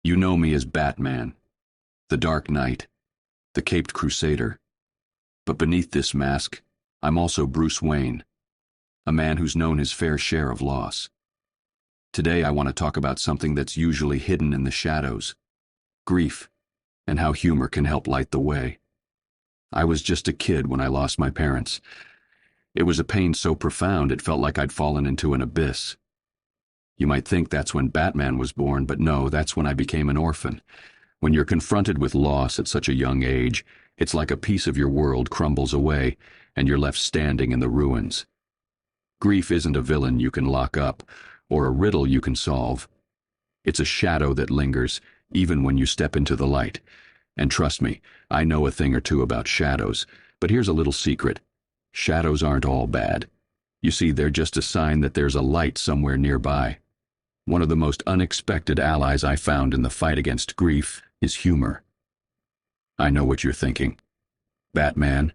You know me as Batman, the Dark Knight, the Caped Crusader. But beneath this mask, I'm also Bruce Wayne, a man who's known his fair share of loss. Today I want to talk about something that's usually hidden in the shadows: grief, and how humor can help light the way. I was just a kid when I lost my parents. It was a pain so profound it felt like I'd fallen into an abyss. You might think that's when Batman was born, but no, that's when I became an orphan. When you're confronted with loss at such a young age, it's like a piece of your world crumbles away, and you're left standing in the ruins. Grief isn't a villain you can lock up, or a riddle you can solve. It's a shadow that lingers, even when you step into the light. And trust me, I know a thing or two about shadows, but here's a little secret. Shadows aren't all bad. You see, they're just a sign that there's a light somewhere nearby. One of the most unexpected allies I found in the fight against grief is humor. I know what you're thinking. Batman,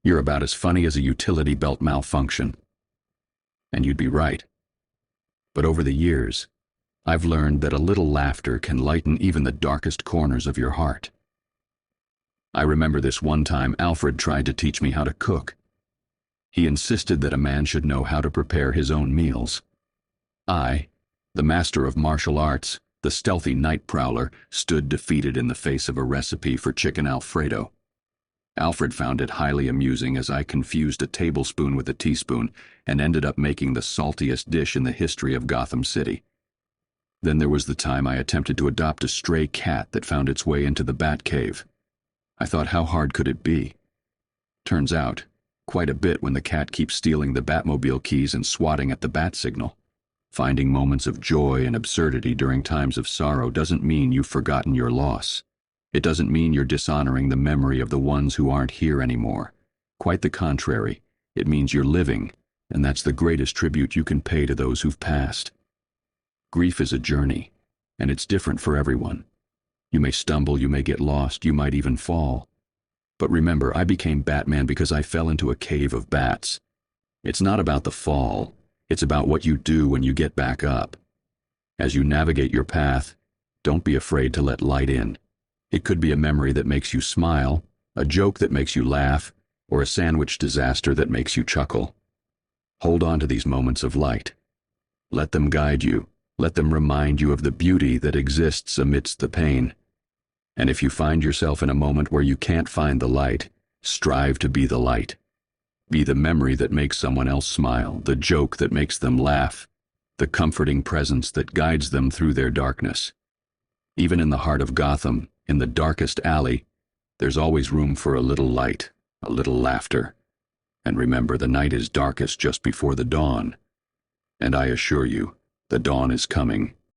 you're about as funny as a utility belt malfunction. And you'd be right. But over the years, I've learned that a little laughter can lighten even the darkest corners of your heart. I remember this one time Alfred tried to teach me how to cook. He insisted that a man should know how to prepare his own meals. I, the master of martial arts, the stealthy night prowler, stood defeated in the face of a recipe for chicken Alfredo. Alfred found it highly amusing as I confused a tablespoon with a teaspoon and ended up making the saltiest dish in the history of Gotham City. Then there was the time I attempted to adopt a stray cat that found its way into the Batcave. I thought, how hard could it be? Turns out, quite a bit when the cat keeps stealing the Batmobile keys and swatting at the bat signal. Finding moments of joy and absurdity during times of sorrow doesn't mean you've forgotten your loss. It doesn't mean you're dishonoring the memory of the ones who aren't here anymore. Quite the contrary, it means you're living, and that's the greatest tribute you can pay to those who've passed. Grief is a journey, and it's different for everyone. You may stumble, you may get lost, you might even fall. But remember, I became Batman because I fell into a cave of bats. It's not about the fall. It's about what you do when you get back up. As you navigate your path, don't be afraid to let light in. It could be a memory that makes you smile, a joke that makes you laugh, or a sandwich disaster that makes you chuckle. Hold on to these moments of light. Let them guide you. Let them remind you of the beauty that exists amidst the pain. And if you find yourself in a moment where you can't find the light, strive to be the light. Be the memory that makes someone else smile, the joke that makes them laugh, the comforting presence that guides them through their darkness. Even in the heart of Gotham, in the darkest alley, there's always room for a little light, a little laughter. And remember, the night is darkest just before the dawn. And I assure you, the dawn is coming.